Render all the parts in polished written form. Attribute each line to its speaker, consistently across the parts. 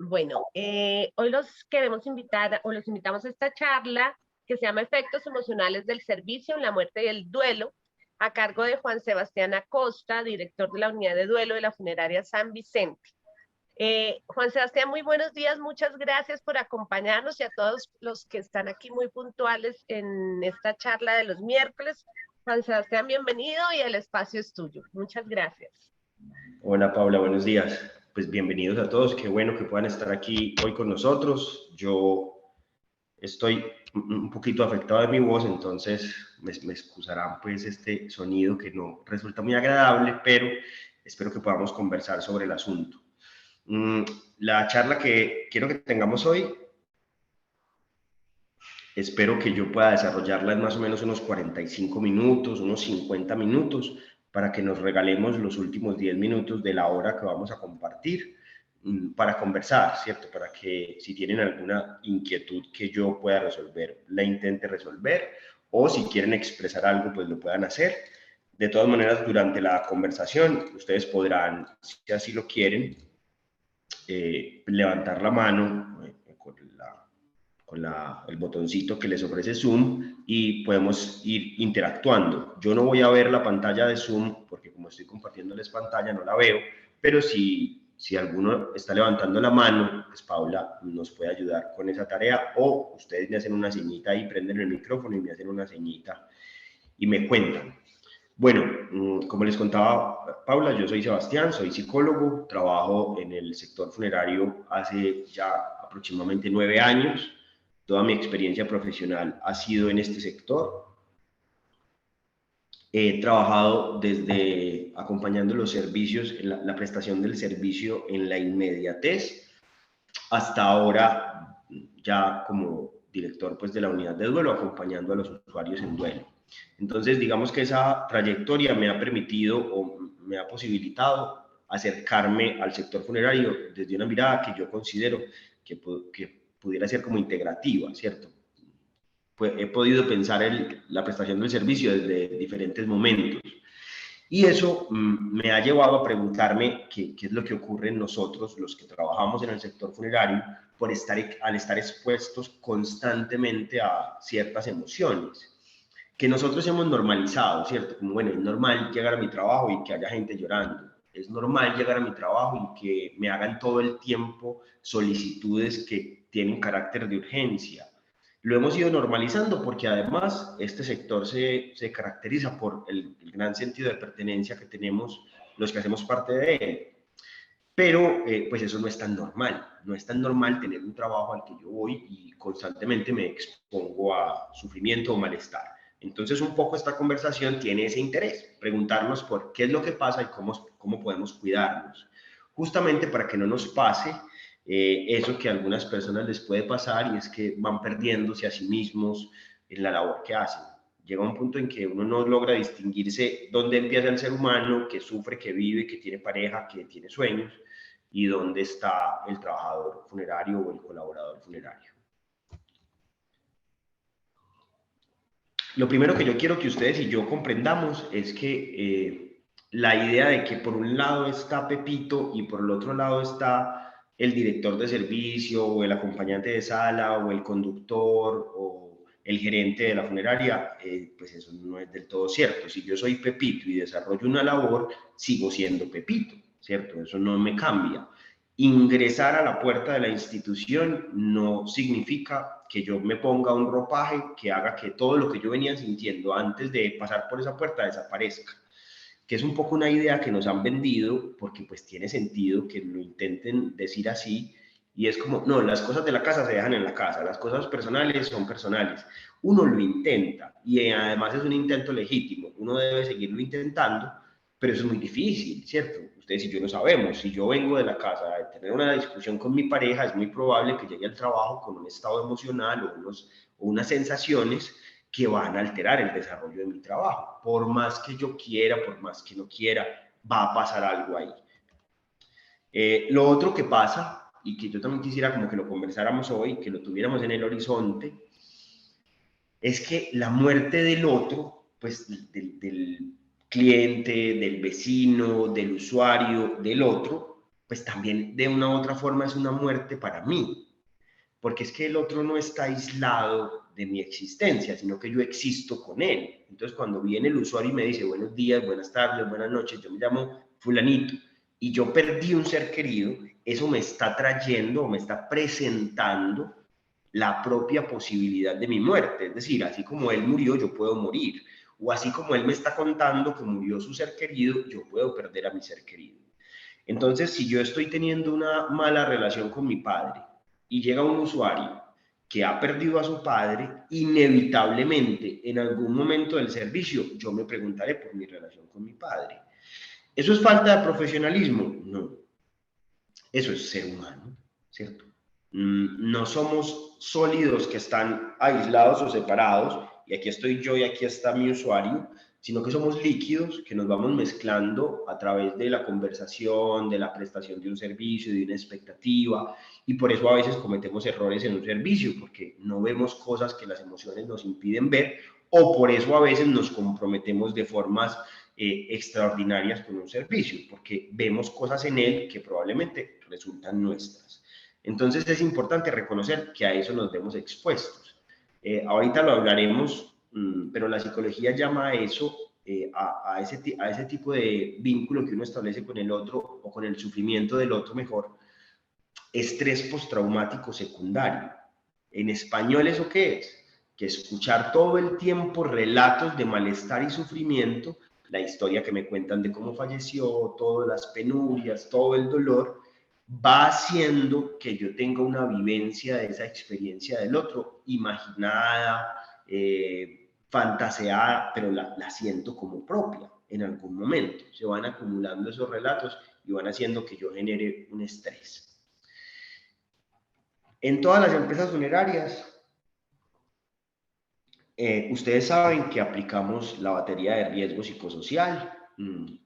Speaker 1: Bueno, hoy los queremos invitar o los invitamos a esta charla que se llama Efectos Emocionales del Servicio en la Muerte y el Duelo, a cargo de Juan Sebastián Acosta, director de la Unidad de Duelo de la Funeraria San Vicente. Juan Sebastián, muy buenos días, muchas gracias por acompañarnos y a todos los que están aquí muy puntuales en esta charla de los miércoles. Juan Sebastián, bienvenido y el espacio es tuyo. Muchas gracias.
Speaker 2: Hola Paula, buenos días. Pues bienvenidos a todos, qué bueno que puedan estar aquí hoy con nosotros. Yo estoy un poquito afectado de mi voz, entonces me excusarán pues este sonido que no resulta muy agradable, pero espero que podamos conversar sobre el asunto. La charla que quiero que tengamos hoy, espero que yo pueda desarrollarla en más o menos unos 45 minutos, unos 50 minutos, para que nos regalemos los últimos 10 minutos de la hora que vamos a compartir para conversar, ¿cierto? Para que si tienen alguna inquietud que yo pueda resolver, la intente resolver, o si quieren expresar algo, pues lo puedan hacer. De todas maneras, durante la conversación, ustedes podrán, si así lo quieren, levantar la mano con el botoncito que les ofrece Zoom y podemos ir interactuando. Yo no voy a ver la pantalla de Zoom porque como estoy compartiéndoles pantalla no la veo, pero si alguno está levantando la mano, pues Paula nos puede ayudar con esa tarea, o ustedes me hacen una señita y prenden el micrófono y me hacen una señita y me cuentan. Bueno, como les contaba Paula, yo soy Sebastián, soy psicólogo, trabajo en el sector funerario hace ya aproximadamente 9 años. Toda mi experiencia profesional ha sido en este sector. He trabajado desde acompañando los servicios, en la prestación del servicio en la inmediatez, hasta ahora ya como director pues, de la unidad de duelo, acompañando a los usuarios en duelo. Entonces, digamos que esa trayectoria me ha permitido o me ha posibilitado acercarme al sector funerario desde una mirada que yo considero que pudiera ser como integrativa, ¿cierto? Pues he podido pensar la prestación del servicio desde diferentes momentos. Y eso me ha llevado a preguntarme qué es lo que ocurre en nosotros, los que trabajamos en el sector funerario, al estar expuestos constantemente a ciertas emociones que nosotros hemos normalizado, ¿cierto? Como, bueno, es normal llegar a mi trabajo y que haya gente llorando. Es normal llegar a mi trabajo y que me hagan todo el tiempo solicitudes que tienen carácter de urgencia. Lo hemos ido normalizando porque además este sector se caracteriza por el gran sentido de pertenencia que tenemos los que hacemos parte de él. Pero pues eso no es tan normal. No es tan normal tener un trabajo al que yo voy y constantemente me expongo a sufrimiento o malestar. Entonces un poco esta conversación tiene ese interés, preguntarnos por qué es lo que pasa y cómo podemos cuidarnos. Justamente para que no nos pase eso que a algunas personas les puede pasar, y es que van perdiéndose a sí mismos en la labor que hacen. Llega un punto en que uno no logra distinguirse dónde empieza el ser humano que sufre, que vive, que tiene pareja, que tiene sueños, y dónde está el trabajador funerario o el colaborador funerario. Lo primero que yo quiero que ustedes y yo comprendamos es que la idea de que por un lado está Pepito y por el otro lado está el director de servicio o el acompañante de sala o el conductor o el gerente de la funeraria, pues eso no es del todo cierto. Si yo soy Pepito y desarrollo una labor, sigo siendo Pepito, ¿cierto? Eso no me cambia. Ingresar a la puerta de la institución no significa que yo me ponga un ropaje que haga que todo lo que yo venía sintiendo antes de pasar por esa puerta desaparezca, que es un poco una idea que nos han vendido, porque pues tiene sentido que lo intenten decir así, y es como, no, las cosas de la casa se dejan en la casa, las cosas personales son personales. Uno lo intenta, y además es un intento legítimo, uno debe seguirlo intentando, pero eso es muy difícil, ¿cierto? Ustedes y yo lo sabemos. Si yo vengo de la casa a tener una discusión con mi pareja, es muy probable que llegue al trabajo con un estado emocional o unas sensaciones que van a alterar el desarrollo de mi trabajo. Por más que yo quiera, por más que no quiera, va a pasar algo ahí. Lo otro que pasa, y que yo también quisiera como que lo conversáramos hoy, que lo tuviéramos en el horizonte, es que la muerte del otro, pues del cliente, del vecino, del usuario, del otro, pues también de una u otra forma es una muerte para mí, porque es que el otro no está aislado de mi existencia, sino que yo existo con él. Entonces, cuando viene el usuario y me dice buenos días, buenas tardes, buenas noches, yo me llamo fulanito, y yo perdí un ser querido, eso me está trayendo o me está presentando la propia posibilidad de mi muerte. Es decir, así como él murió, yo puedo morir. O así como él me está contando que murió su ser querido, yo puedo perder a mi ser querido. Entonces, si yo estoy teniendo una mala relación con mi padre y llega un usuario que ha perdido a su padre, inevitablemente en algún momento del servicio yo me preguntaré por mi relación con mi padre. ¿Eso es falta de profesionalismo? No. Eso es ser humano, ¿cierto? No somos sólidos que están aislados o separados, y aquí estoy yo y aquí está mi usuario, sino que somos líquidos que nos vamos mezclando a través de la conversación, de la prestación de un servicio, de una expectativa, y por eso a veces cometemos errores en un servicio, porque no vemos cosas que las emociones nos impiden ver, o por eso a veces nos comprometemos de formas extraordinarias con un servicio, porque vemos cosas en él que probablemente resultan nuestras. Entonces es importante reconocer que a eso nos vemos expuestos. Ahorita lo hablaremos, pero la psicología llama a eso, a ese tipo de vínculo que uno establece con el otro o con el sufrimiento del otro mejor, estrés postraumático secundario. En español, ¿eso qué es? Que escuchar todo el tiempo relatos de malestar y sufrimiento, la historia que me cuentan de cómo falleció, todas las penurias, todo el dolor, va haciendo que yo tenga una vivencia de esa experiencia del otro, imaginada, fantaseada, pero la siento como propia en algún momento. Se van acumulando esos relatos y van haciendo que yo genere un estrés. En todas las empresas funerarias, ustedes saben que aplicamos la batería de riesgo psicosocial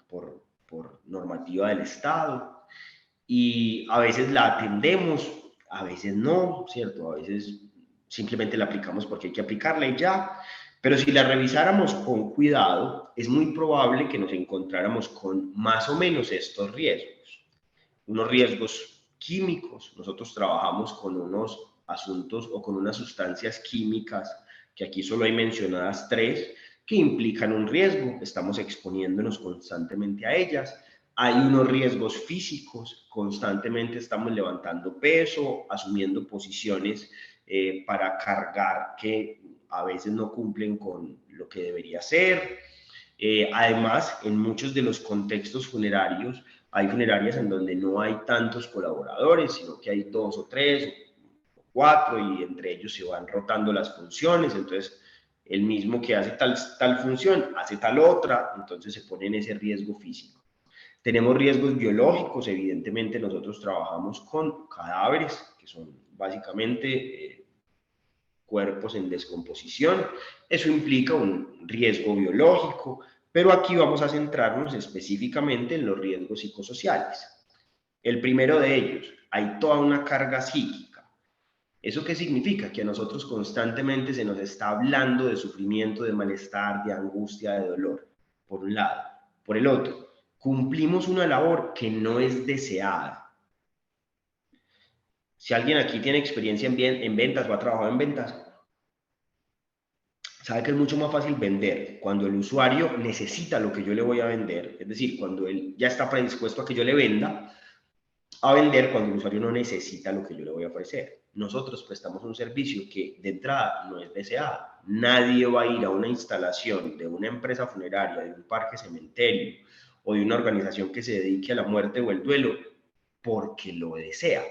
Speaker 2: por normativa del Estado, y a veces la atendemos, a veces no, ¿cierto? A veces simplemente la aplicamos porque hay que aplicarla y ya. Pero si la revisáramos con cuidado, es muy probable que nos encontráramos con más o menos estos riesgos. Unos riesgos químicos. Nosotros trabajamos con unos asuntos o con unas sustancias químicas, que aquí solo hay mencionadas 3, que implican un riesgo. Estamos exponiéndonos constantemente a ellas. Hay unos riesgos físicos, constantemente estamos levantando peso, asumiendo posiciones para cargar que a veces no cumplen con lo que debería ser. Además, en muchos de los contextos funerarios, hay funerarias en donde no hay tantos colaboradores, sino que hay 2 o 3 o 4, y entre ellos se van rotando las funciones. Entonces, el mismo que hace tal función hace tal otra, entonces se pone en ese riesgo físico. Tenemos riesgos biológicos. Evidentemente nosotros trabajamos con cadáveres, que son básicamente cuerpos en descomposición. Eso implica un riesgo biológico, pero aquí vamos a centrarnos específicamente en los riesgos psicosociales. El primero de ellos, hay toda una carga psíquica. ¿Eso qué significa? Que a nosotros constantemente se nos está hablando de sufrimiento, de malestar, de angustia, de dolor, por un lado. Por el otro, cumplimos una labor que no es deseada. Si alguien aquí tiene experiencia en ventas o ha trabajado en ventas, sabe que es mucho más fácil vender cuando el usuario necesita lo que yo le voy a vender, es decir, cuando él ya está predispuesto a que yo le venda, a vender cuando el usuario no necesita lo que yo le voy a ofrecer. Nosotros prestamos un servicio que de entrada no es deseado. Nadie va a ir a una instalación de una empresa funeraria, de un parque cementerio o de una organización que se dedique a la muerte o el duelo porque lo desea.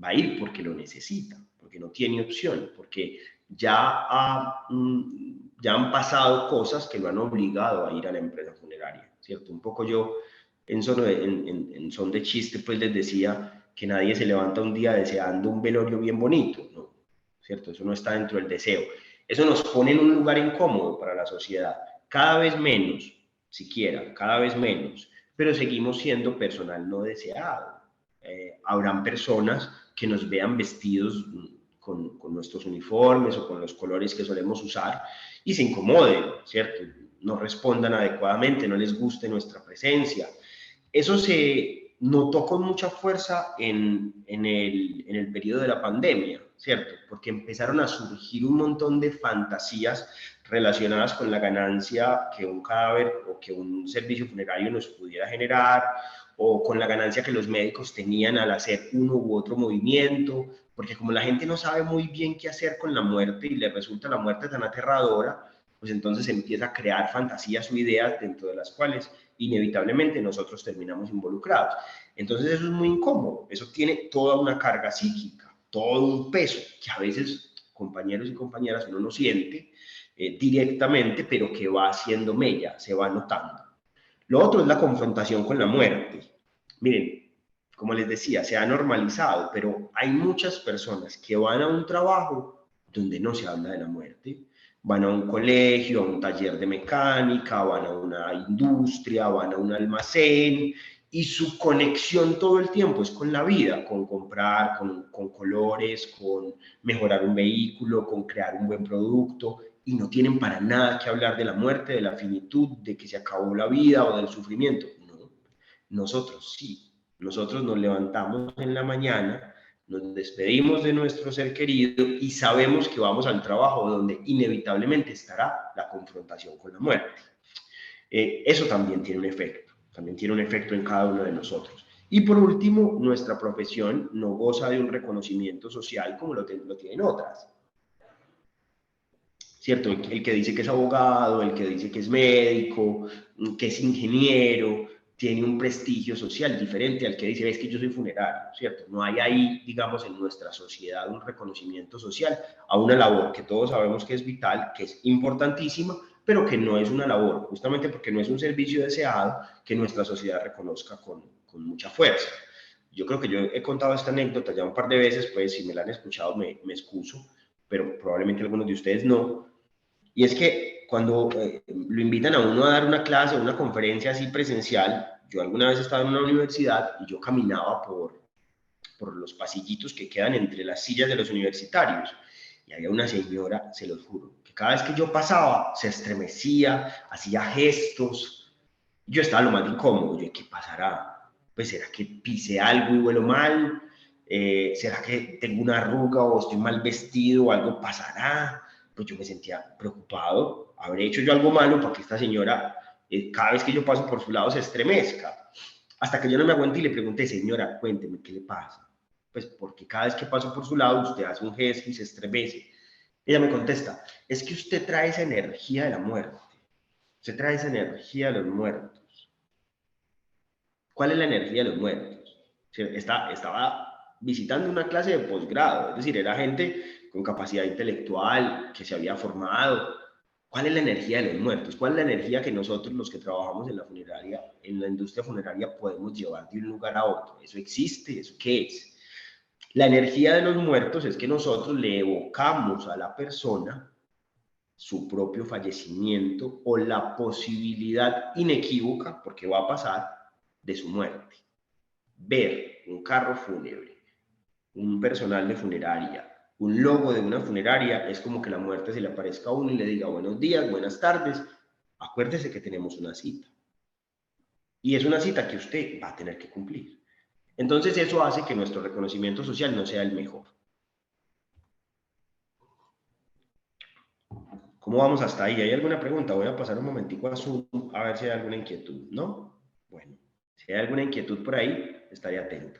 Speaker 2: Va a ir porque lo necesita, porque no tiene opción, porque ya han pasado cosas que lo han obligado a ir a la empresa funeraria, ¿cierto? Un poco yo, en son de chiste, pues les decía que nadie se levanta un día deseando un velorio bien bonito, ¿no? ¿Cierto? Eso no está dentro del deseo. Eso nos pone en un lugar incómodo para la sociedad. Cada vez menos, siquiera, cada vez menos, pero seguimos siendo personal no deseado. Habrán personas que nos vean vestidos con nuestros uniformes o con los colores que solemos usar y se incomoden, ¿cierto? No respondan adecuadamente, no les guste nuestra presencia. Eso se notó con mucha fuerza en el periodo de la pandemia, ¿cierto? Porque empezaron a surgir un montón de fantasías relacionadas con la ganancia que un cadáver o que un servicio funerario nos pudiera generar, o con la ganancia que los médicos tenían al hacer uno u otro movimiento, porque como la gente no sabe muy bien qué hacer con la muerte y le resulta la muerte tan aterradora, pues entonces se empieza a crear fantasías o ideas dentro de las cuales inevitablemente nosotros terminamos involucrados. Entonces eso es muy incómodo, eso tiene toda una carga psíquica, todo un peso que a veces compañeros y compañeras uno no siente directamente, pero que va haciendo mella, se va notando. Lo otro es la confrontación con la muerte. Miren, como les decía, se ha normalizado, pero hay muchas personas que van a un trabajo donde no se habla de la muerte. Van a un colegio, a un taller de mecánica, van a una industria, van a un almacén, y su conexión todo el tiempo es con la vida, con comprar, con colores, con mejorar un vehículo, con crear un buen producto, y no tienen para nada que hablar de la muerte, de la finitud, de que se acabó la vida o del sufrimiento. No, nosotros sí, nosotros nos levantamos en la mañana, nos despedimos de nuestro ser querido y sabemos que vamos al trabajo donde inevitablemente estará la confrontación con la muerte. Eso también tiene un efecto en cada uno de nosotros. Y por último, nuestra profesión no goza de un reconocimiento social como lo tienen otras. ¿Cierto? El que dice que es abogado, el que dice que es médico, que es ingeniero, tiene un prestigio social diferente al que dice, es que yo soy funerario, ¿cierto? No hay ahí, digamos, en nuestra sociedad un reconocimiento social a una labor que todos sabemos que es vital, que es importantísima, pero que no es una labor, justamente porque no es un servicio deseado que nuestra sociedad reconozca con mucha fuerza. Yo creo que yo he contado esta anécdota ya un par de veces, pues si me la han escuchado me excuso, pero probablemente algunos de ustedes no. Y es que cuando lo invitan a uno a dar una clase o una conferencia así presencial, yo alguna vez estaba en una universidad y yo caminaba por los pasillitos que quedan entre las sillas de los universitarios. Y había una señora, se los juro, que cada vez que yo pasaba se estremecía, hacía gestos. Yo estaba lo más incómodo. Yo, ¿qué pasará? Pues, ¿será que pisé algo y huelo mal? ¿Será que tengo una arruga o estoy mal vestido o algo pasará? Pues yo me sentía preocupado. ¿Habré hecho yo algo malo para que esta señora, cada vez que yo paso por su lado, se estremezca? Hasta que yo no me aguanté y le pregunté, señora, cuénteme, ¿qué le pasa? Pues porque cada vez que paso por su lado, usted hace un gesto y se estremece. Ella me contesta, es que usted trae esa energía de la muerte. Usted trae esa energía de los muertos. ¿Cuál es la energía de los muertos? Estaba visitando una clase de posgrado, es decir, era gente con capacidad intelectual, que se había formado. ¿Cuál es la energía de los muertos? ¿Cuál es la energía que nosotros, los que trabajamos en la funeraria, en la industria funeraria, podemos llevar de un lugar a otro? ¿Eso existe? ¿Eso qué es? La energía de los muertos es que nosotros le evocamos a la persona su propio fallecimiento o la posibilidad inequívoca, porque va a pasar, de su muerte. Ver un carro fúnebre, un personal de funeraria, un logo de una funeraria, es como que la muerte se le aparezca a uno y le diga buenos días, buenas tardes, acuérdese que tenemos una cita. Y es una cita que usted va a tener que cumplir. Entonces eso hace que nuestro reconocimiento social no sea el mejor. ¿Cómo vamos hasta ahí? ¿Hay alguna pregunta? Voy a pasar un momentico a Zoom a ver si hay alguna inquietud, ¿no? Bueno, si hay alguna inquietud por ahí, estaré atento.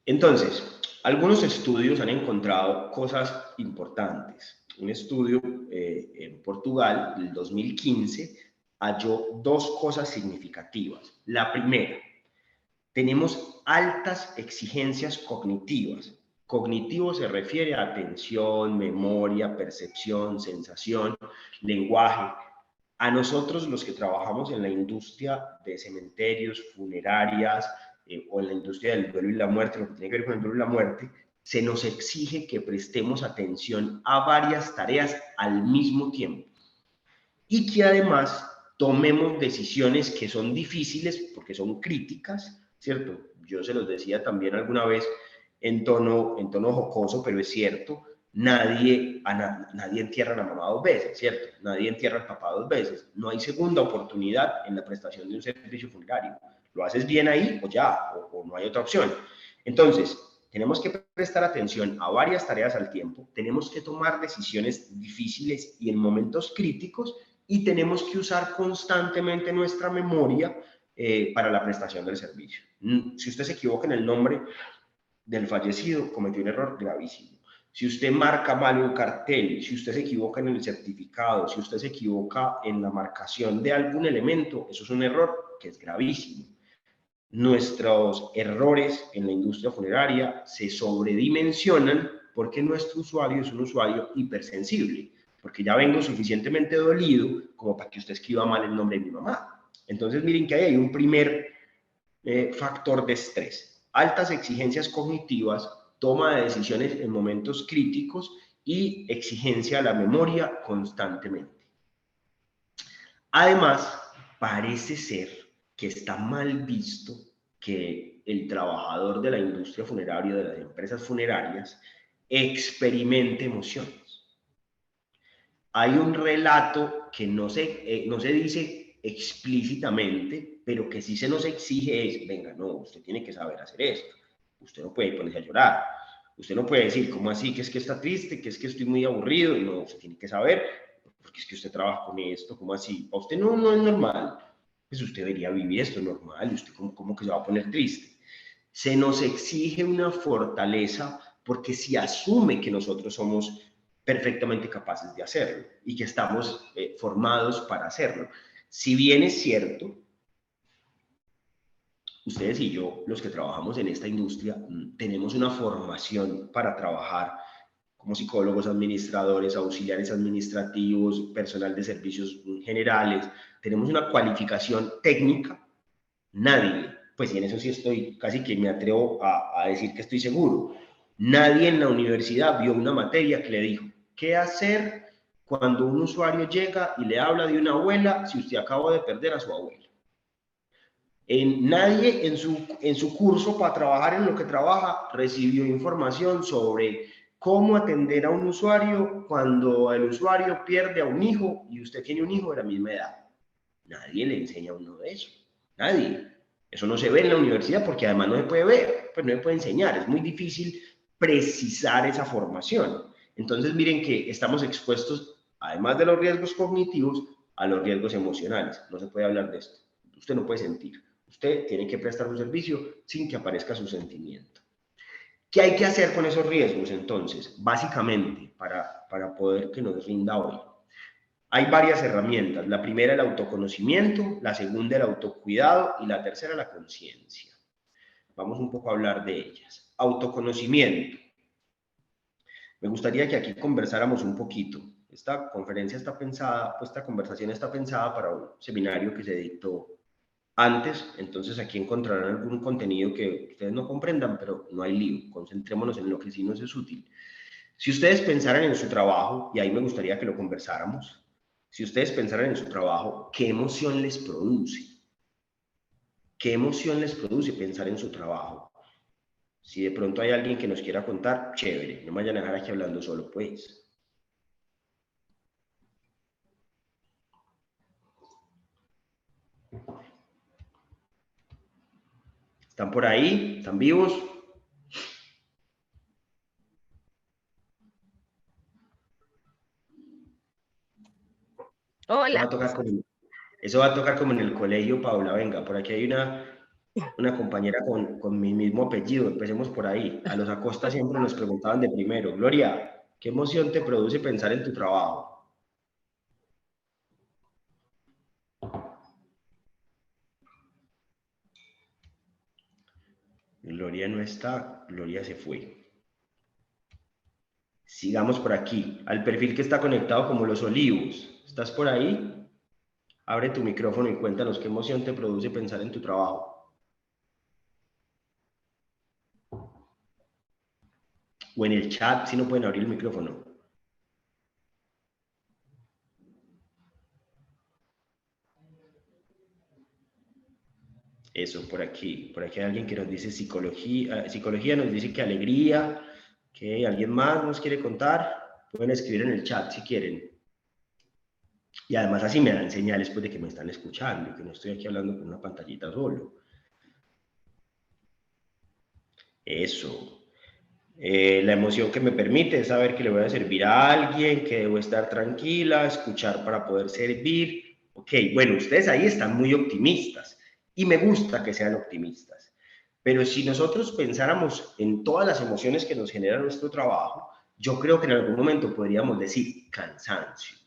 Speaker 2: Entonces, algunos estudios han encontrado cosas importantes. Un estudio en Portugal, del 2015, halló dos cosas significativas. La primera, tenemos altas exigencias cognitivas. Cognitivo se refiere a atención, memoria, percepción, sensación, lenguaje. A nosotros, los que trabajamos en la industria de cementerios, funerarias o en la industria del duelo y la muerte, lo que tiene que ver con el duelo y la muerte, se nos exige que prestemos atención a varias tareas al mismo tiempo y que además tomemos decisiones que son difíciles porque son críticas, ¿cierto? Yo se los decía también alguna vez en tono jocoso, pero es cierto. nadie entierra a la mamá 2 veces, ¿cierto? Nadie entierra al papá 2 veces. No hay segunda oportunidad en la prestación de un servicio funerario. Lo haces bien ahí o ya, o no hay otra opción. Entonces, tenemos que prestar atención a varias tareas al tiempo, tenemos que tomar decisiones difíciles y en momentos críticos, y tenemos que usar constantemente nuestra memoria para la prestación del servicio. Si usted se equivoca en el nombre del fallecido, cometió un error gravísimo. Si usted marca mal un cartel, si usted se equivoca en el certificado, si usted se equivoca en la marcación de algún elemento, eso es un error que es gravísimo. Nuestros errores en la industria funeraria se sobredimensionan porque nuestro usuario es un usuario hipersensible, porque ya vengo suficientemente dolido como para que usted escriba mal el nombre de mi mamá. Entonces miren que ahí hay un primer factor de estrés: altas exigencias cognitivas, toma de decisiones en momentos críticos y exigencia a la memoria constantemente. Además, parece ser que está mal visto que el trabajador de la industria funeraria, de las empresas funerarias, experimente emociones. Hay un relato que no se dice explícitamente, pero que sí se nos exige es: venga, no, usted tiene que saber hacer esto, usted no puede ponerse a llorar, usted no puede decir, ¿cómo así? Que es que está triste, que es que estoy muy aburrido. No, usted tiene que saber, porque es que usted trabaja con esto, ¿cómo así? Para usted no es normal, pues usted debería vivir esto normal, y usted cómo que se va a poner triste. Se nos exige una fortaleza porque se asume que nosotros somos perfectamente capaces de hacerlo y que estamos formados para hacerlo. Si bien es cierto, ustedes y yo, los que trabajamos en esta industria, tenemos una formación para trabajar como psicólogos, administradores, auxiliares administrativos, personal de servicios generales, tenemos una cualificación técnica. Nadie, pues en eso sí estoy, casi que me atrevo a decir que estoy seguro, nadie en la universidad vio una materia que le dijo qué hacer cuando un usuario llega y le habla de una abuela si usted acaba de perder a su abuela. Nadie en su curso para trabajar en lo que trabaja recibió información sobre cómo atender a un usuario cuando el usuario pierde a un hijo y usted tiene un hijo de la misma edad. Nadie le enseña a uno de eso. Nadie. Eso no se ve en la universidad porque además no se puede ver, pues no se puede enseñar. Es muy difícil precisar esa formación. Entonces miren que estamos expuestos, además de los riesgos cognitivos, a los riesgos emocionales. No se puede hablar de esto. Usted no puede sentir. Usted tiene que prestar un servicio sin que aparezca su sentimiento. ¿Qué hay que hacer con esos riesgos entonces? Básicamente, para poder que nos rinda hoy. Hay varias herramientas. La primera, el autoconocimiento, la segunda, el autocuidado, y la tercera, la conciencia. Vamos un poco a hablar de ellas. Autoconocimiento. Me gustaría que aquí conversáramos un poquito. Esta conferencia está pensada, pues esta conversación está pensada para un seminario que se dictó antes, entonces aquí encontrarán algún contenido que ustedes no comprendan, pero no hay lío, concentrémonos en lo que sí nos es útil. Si ustedes pensaran en su trabajo, y ahí me gustaría que lo conversáramos, si ustedes pensaran en su trabajo, ¿qué emoción les produce? ¿Qué emoción les produce pensar en su trabajo? Si de pronto hay alguien que nos quiera contar, chévere, no me vayan a dejar aquí hablando solo, pues. ¿Están por ahí? ¿Están vivos?
Speaker 1: Hola.
Speaker 2: Eso va a tocar como en el colegio, Paula. Venga, por aquí hay una compañera con mi mismo apellido. Empecemos por ahí. A los Acosta siempre nos preguntaban de primero: Gloria, ¿qué emoción te produce pensar en tu trabajo? Gloria no está, Gloria se fue. Sigamos por aquí, al perfil que está conectado como Los Olivos. ¿Estás por ahí? Abre tu micrófono y cuéntanos qué emoción te produce pensar en tu trabajo. O en el chat, si no pueden abrir el micrófono. Eso, por aquí hay alguien que nos dice psicología nos dice que alegría, ¿Alguien más nos quiere contar? Pueden escribir en el chat si quieren. Y además así me dan señales pues, de que me están escuchando, que no estoy aquí hablando con una pantallita solo. Eso. La emoción que me permite es saber que le voy a servir a alguien, que debo estar tranquila, escuchar para poder servir. Ok, bueno, ustedes ahí están muy optimistas y me gusta que sean optimistas. Pero si nosotros pensáramos en todas las emociones que nos genera nuestro trabajo, yo creo que en algún momento podríamos decir cansancio,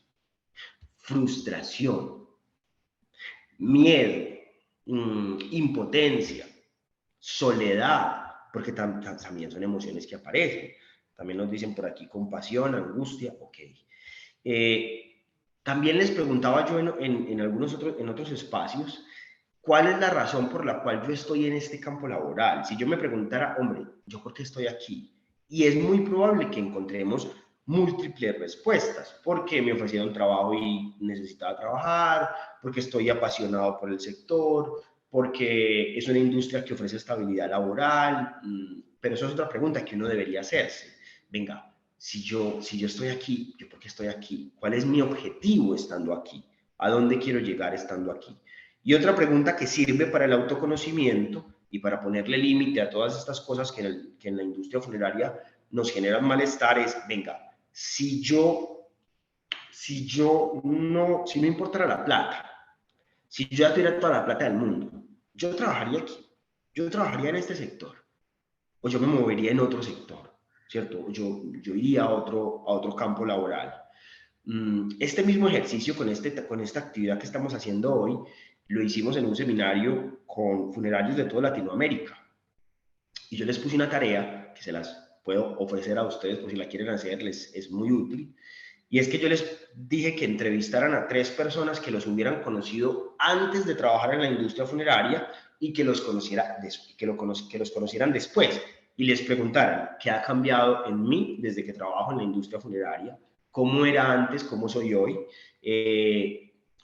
Speaker 2: frustración, miedo, impotencia, soledad, porque también son emociones que aparecen. También nos dicen por aquí compasión, angustia, ok. También les preguntaba yo en algunos otros espacios, ¿cuál es la razón por la cual yo estoy en este campo laboral? Si yo me preguntara, hombre, ¿yo por qué estoy aquí? Y es muy probable que encontremos múltiples respuestas, porque me ofrecieron trabajo y necesitaba trabajar, porque estoy apasionado por el sector, porque es una industria que ofrece estabilidad laboral, pero eso es otra pregunta que uno debería hacerse. Venga, si yo estoy aquí, ¿yo por qué estoy aquí? ¿Cuál es mi objetivo estando aquí? ¿A dónde quiero llegar estando aquí? Y otra pregunta que sirve para el autoconocimiento y para ponerle límite a todas estas cosas que en la industria funeraria nos generan malestar es, venga, si no importara la plata, si yo ya tuviera toda la plata del mundo, yo trabajaría aquí, yo trabajaría en este sector, o yo me movería en otro sector, ¿cierto? Yo iría a otro campo laboral. Este mismo ejercicio con esta actividad que estamos haciendo hoy, lo hicimos en un seminario con funerarios de toda Latinoamérica. Y yo les puse una tarea que se las puedo ofrecer a ustedes por si la quieren hacer, les es muy útil. Y es que yo les dije que entrevistaran a 3 personas que los hubieran conocido antes de trabajar en la industria funeraria y que los conocieran después. Y les preguntaran qué ha cambiado en mí desde que trabajo en la industria funeraria, cómo era antes, cómo soy hoy,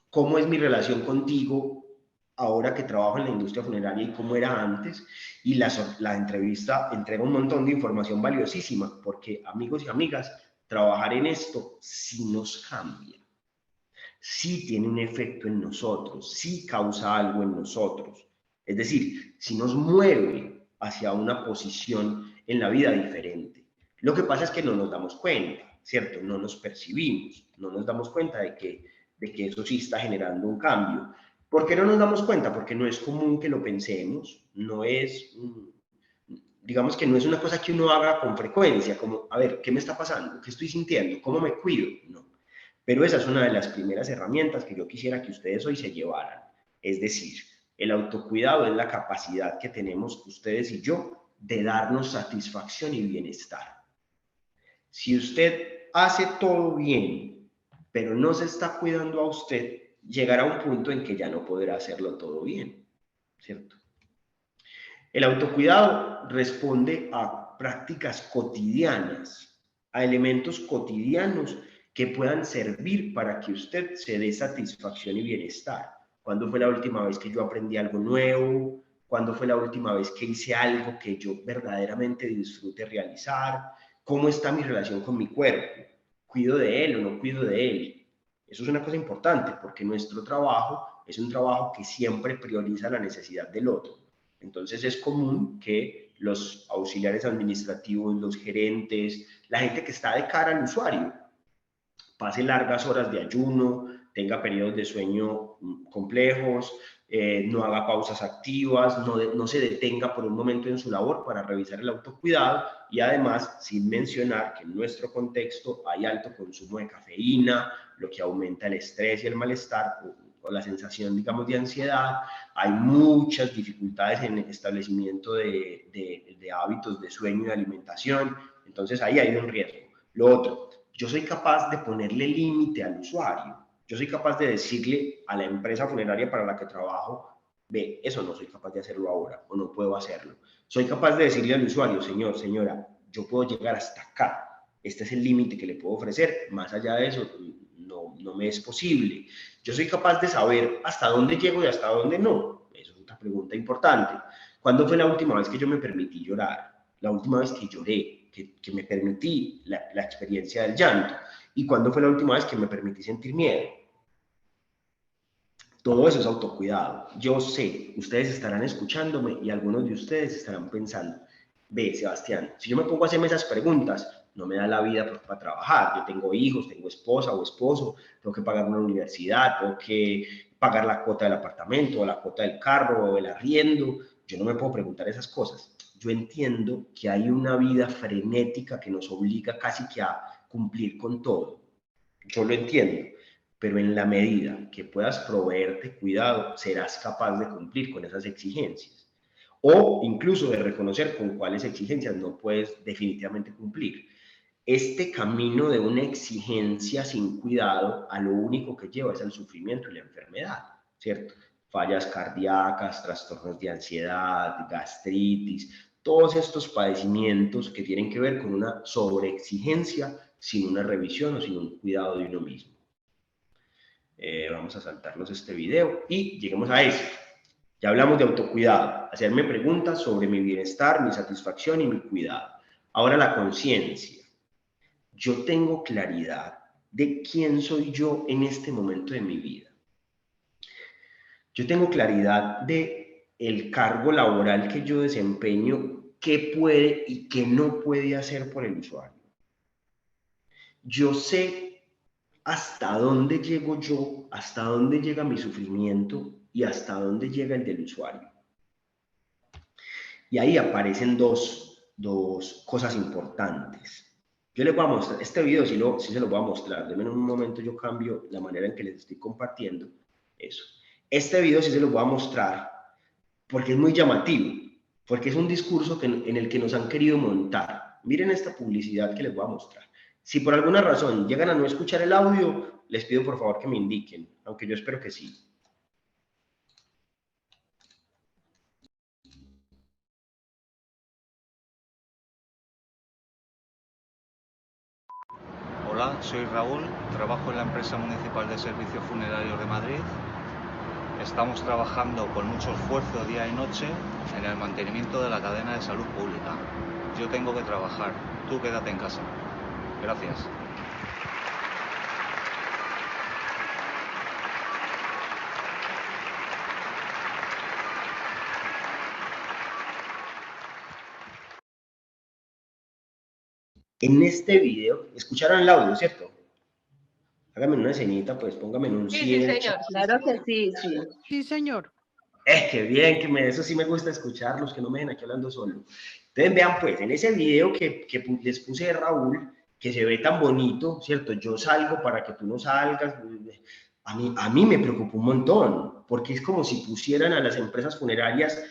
Speaker 2: cómo es mi relación contigo ahora que trabajo en la industria funeraria y cómo era antes. Y la entrevista entrega un montón de información valiosísima, porque amigos y amigas, trabajar en esto sí nos cambia, sí tiene un efecto en nosotros, sí causa algo en nosotros. Es decir, sí nos mueve hacia una posición en la vida diferente. Lo que pasa es que no nos damos cuenta, ¿cierto? No nos percibimos, no nos damos cuenta de que eso sí está generando un cambio. ¿Por qué no nos damos cuenta? Porque no es común que lo pensemos, no es digamos que no es una cosa que uno haga con frecuencia, como, a ver, ¿qué me está pasando? ¿Qué estoy sintiendo? ¿Cómo me cuido? No. Pero esa es una de las primeras herramientas que yo quisiera que ustedes hoy se llevaran. Es decir, el autocuidado es la capacidad que tenemos ustedes y yo de darnos satisfacción y bienestar. Si usted hace todo bien, pero no se está cuidando a usted, llegará un punto en que ya no podrá hacerlo todo bien, ¿cierto? El autocuidado responde a prácticas cotidianas, a elementos cotidianos que puedan servir para que usted se dé satisfacción y bienestar. ¿Cuándo fue la última vez que yo aprendí algo nuevo? ¿Cuándo fue la última vez que hice algo que yo verdaderamente disfrute realizar? ¿Cómo está mi relación con mi cuerpo? ¿Cuido de él o no cuido de él? Eso es una cosa importante porque nuestro trabajo es un trabajo que siempre prioriza la necesidad del otro. Entonces es común que los auxiliares administrativos, los gerentes, la gente que está de cara al usuario, pase largas horas de ayuno, tenga periodos de sueño complejos, no haga pausas activas, no se detenga por un momento en su labor para revisar el autocuidado y además, sin mencionar que en nuestro contexto hay alto consumo de cafeína, lo que aumenta el estrés y el malestar o la sensación, digamos, de ansiedad. Hay muchas dificultades en el establecimiento de hábitos de sueño y de alimentación, entonces ahí hay un riesgo. Lo otro, yo soy capaz de ponerle límite al usuario. Yo soy capaz de decirle a la empresa funeraria para la que trabajo, ve, eso no soy capaz de hacerlo ahora o no puedo hacerlo. Soy capaz de decirle al usuario, señor, señora, yo puedo llegar hasta acá. Este es el límite que le puedo ofrecer. Más allá de eso, no me es posible. Yo soy capaz de saber hasta dónde llego y hasta dónde no. Eso es otra pregunta importante. ¿Cuándo fue la última vez que yo me permití llorar? La última vez que lloré. que me permití la experiencia del llanto? ¿Y cuándo fue la última vez que me permití sentir miedo? Todo eso es autocuidado. Yo sé, ustedes estarán escuchándome y algunos de ustedes estarán pensando, ve, Sebastián, si yo me pongo a hacerme esas preguntas, no me da la vida para trabajar. Yo tengo hijos, tengo esposa o esposo, tengo que pagar una universidad, tengo que pagar la cuota del apartamento, o la cuota del carro, o el arriendo. Yo no me puedo preguntar esas cosas. Yo entiendo que hay una vida frenética que nos obliga casi que a cumplir con todo. Yo lo entiendo, pero en la medida que puedas proveerte cuidado, serás capaz de cumplir con esas exigencias. O incluso de reconocer con cuáles exigencias no puedes definitivamente cumplir. Este camino de una exigencia sin cuidado a lo único que lleva es al sufrimiento y la enfermedad, ¿cierto? Fallas cardíacas, trastornos de ansiedad, gastritis, todos estos padecimientos que tienen que ver con una sobreexigencia sin una revisión o sin un cuidado de uno mismo. Vamos a saltarnos este video y lleguemos a eso. Ya hablamos de autocuidado, hacerme preguntas sobre mi bienestar, mi satisfacción y mi cuidado. Ahora la conciencia. Yo tengo claridad de quién soy yo en este momento de mi vida. Yo tengo claridad de el cargo laboral que yo desempeño, qué puede y qué no puede hacer por el usuario. Yo sé hasta dónde llego yo, hasta dónde llega mi sufrimiento y hasta dónde llega el del usuario. Y ahí aparecen dos cosas importantes. Yo les voy a mostrar, este video sí se lo voy a mostrar, en un momento yo cambio la manera en que les estoy compartiendo eso. Este video sí se lo voy a mostrar porque es muy llamativo, porque es un discurso en el que nos han querido montar. Miren esta publicidad que les voy a mostrar. Si por alguna razón llegan a no escuchar el audio, les pido por favor que me indiquen, aunque yo espero que sí.
Speaker 3: Hola, soy Raúl, trabajo en la empresa municipal de servicios funerarios de Madrid. Estamos trabajando con mucho esfuerzo día y noche en el mantenimiento de la cadena de salud pública. Yo tengo que trabajar, tú quédate en casa. Gracias.
Speaker 2: En este video, escucharon el audio, ¿cierto? Hágame una escenita, pues póngame en un 100.
Speaker 1: Sí, señor.
Speaker 4: Claro que sí, sí.
Speaker 5: Sí, señor.
Speaker 2: Qué bien, eso sí me gusta escucharlos, que no me dejen aquí hablando solo. Entonces vean pues, en ese video que les puse de Raúl, que se ve tan bonito, ¿cierto? Yo salgo para que tú no salgas. A mí me preocupó un montón, porque es como si pusieran a las empresas funerarias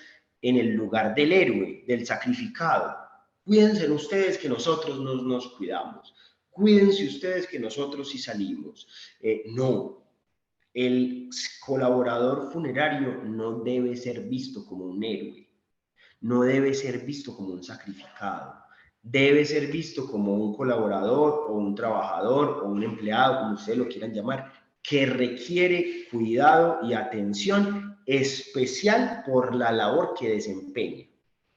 Speaker 2: en el lugar del héroe, del sacrificado. Cuídense ustedes que nosotros nos cuidamos. Cuídense ustedes que nosotros sí salimos. No. El colaborador funerario no debe ser visto como un héroe, no debe ser visto como un sacrificado, debe ser visto como un colaborador o un trabajador o un empleado, como ustedes lo quieran llamar, que requiere cuidado y atención especial por la labor que desempeña.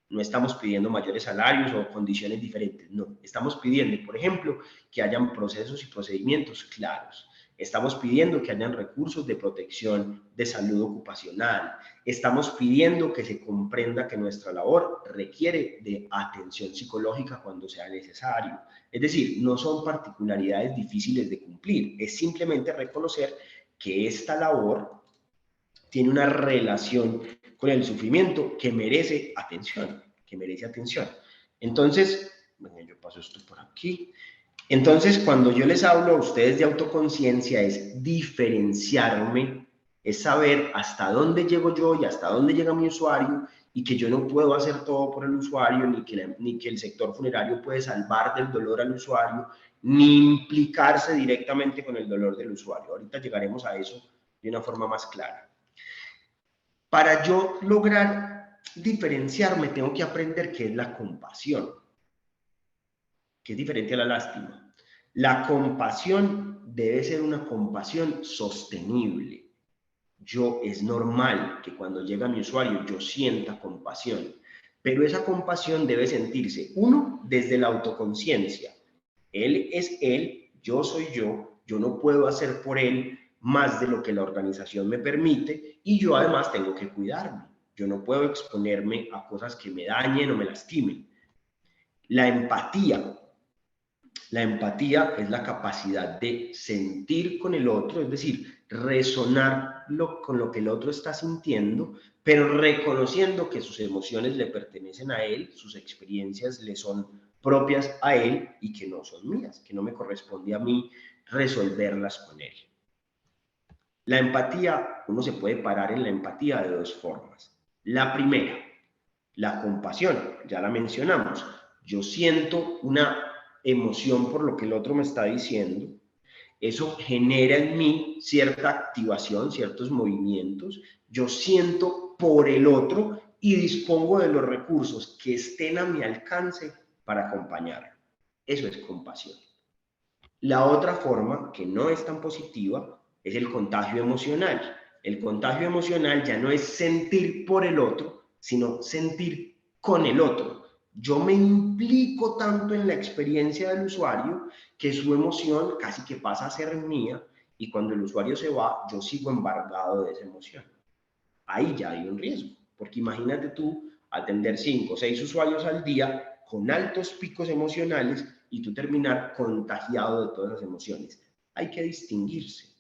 Speaker 2: No estamos pidiendo mayores salarios o condiciones diferentes, no. Estamos pidiendo, por ejemplo, que hayan procesos y procedimientos claros. Estamos pidiendo que hayan recursos de protección de salud ocupacional. Estamos pidiendo que se comprenda que nuestra labor requiere de atención psicológica cuando sea necesario. Es decir, no son particularidades difíciles de cumplir, es simplemente reconocer que esta labor tiene una relación con el sufrimiento que merece atención, Entonces, bueno, yo paso esto por aquí. Entonces, cuando yo les hablo a ustedes de autoconciencia, es diferenciarme, es saber hasta dónde llego yo y hasta dónde llega mi usuario, y que yo no puedo hacer todo por el usuario, ni que el sector funerario puede salvar del dolor al usuario, ni implicarse directamente con el dolor del usuario. Ahorita llegaremos a eso de una forma más clara. Para yo lograr diferenciarme, tengo que aprender qué es la compasión, que es diferente a la lástima. La compasión debe ser una compasión sostenible. Es normal que cuando llega mi usuario yo sienta compasión, pero esa compasión debe sentirse, uno, desde la autoconciencia. Él es él, yo soy yo no puedo hacer por él más de lo que la organización me permite y yo además tengo que cuidarme. Yo no puedo exponerme a cosas que me dañen o me lastimen. La empatía es la capacidad de sentir con el otro, es decir, resonar con lo que el otro está sintiendo, pero reconociendo que sus emociones le pertenecen a él, sus experiencias le son propias a él y que no son mías, que no me corresponde a mí resolverlas con él. La empatía, uno se puede parar en la empatía de dos formas. La primera, la compasión, ya la mencionamos. Yo siento una emoción por lo que el otro me está diciendo. Eso genera en mí cierta activación, ciertos movimientos. Yo siento por el otro y dispongo de los recursos que estén a mi alcance para acompañarlo. Eso es compasión. La otra forma, que no es tan positiva, es el contagio emocional. El contagio emocional ya no es sentir por el otro, sino sentir con el otro. Yo me implico tanto en la experiencia del usuario que su emoción casi que pasa a ser mía y cuando el usuario se va, yo sigo embargado de esa emoción. Ahí ya hay un riesgo, porque imagínate tú atender 5 o 6 usuarios al día con altos picos emocionales y tú terminar contagiado de todas las emociones. Hay que distinguirse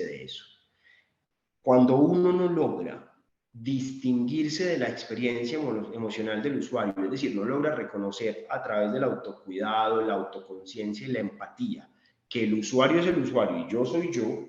Speaker 2: de eso. Cuando uno no logra distinguirse de la experiencia emocional del usuario, es decir, no logra reconocer a través del autocuidado, la autoconciencia y la empatía que el usuario es el usuario y yo soy yo,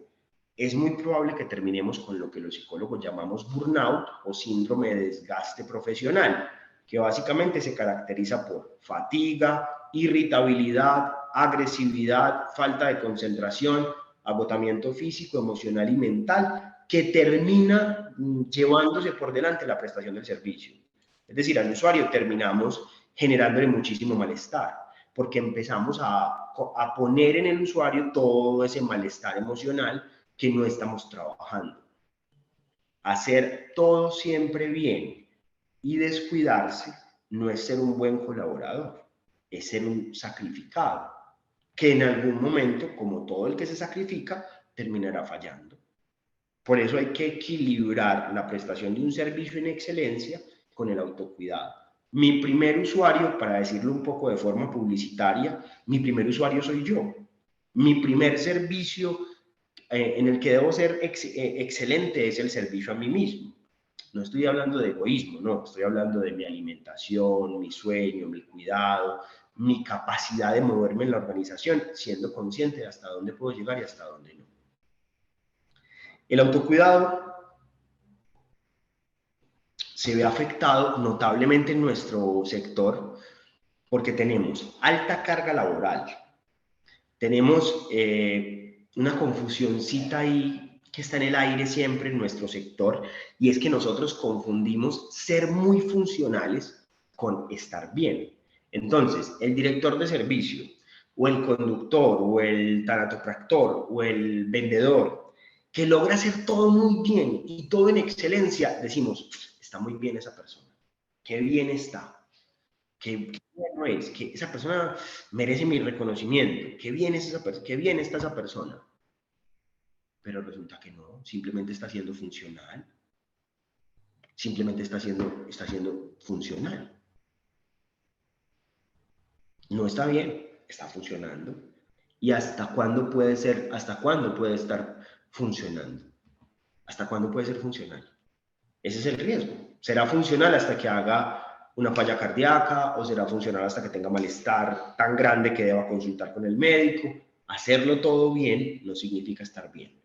Speaker 2: es muy probable que terminemos con lo que los psicólogos llamamos burnout o síndrome de desgaste profesional, que básicamente se caracteriza por fatiga, irritabilidad, agresividad, falta de concentración, agotamiento físico, emocional y mental, que termina llevándose por delante la prestación del servicio. Es decir, al usuario terminamos generándole muchísimo malestar, porque empezamos a poner en el usuario todo ese malestar emocional que no estamos trabajando. Hacer todo siempre bien y descuidarse no es ser un buen colaborador, es ser un sacrificado, que en algún momento, como todo el que se sacrifica, terminará fallando. Por eso hay que equilibrar la prestación de un servicio en excelencia con el autocuidado. Mi primer usuario, para decirlo un poco de forma publicitaria, mi primer usuario soy yo. Mi primer servicio en el que debo ser excelente es el servicio a mí mismo. No estoy hablando de egoísmo, no, estoy hablando de mi alimentación, mi sueño, mi cuidado, mi capacidad de moverme en la organización, siendo consciente de hasta dónde puedo llegar y hasta dónde no. El autocuidado se ve afectado notablemente en nuestro sector porque tenemos alta carga laboral, tenemos una confusioncita ahí que está en el aire siempre en nuestro sector, y es que nosotros confundimos ser muy funcionales con estar bien. Entonces, el director de servicio, o el conductor, o el tanatopractor, o el vendedor, que logra hacer todo muy bien y todo en excelencia, decimos, está muy bien esa persona, qué bien está, qué bueno es, que esa persona merece mi reconocimiento, qué bien es esa persona, qué bien está esa persona. Pero resulta que no, simplemente está siendo funcional. Simplemente está siendo funcional. No está bien, está funcionando. ¿Y hasta cuándo puede estar funcionando? ¿Hasta cuándo puede ser funcional? Ese es el riesgo. Será funcional hasta que haga una falla cardíaca o será funcional hasta que tenga malestar tan grande que deba consultar con el médico. Hacerlo todo bien no significa estar bien.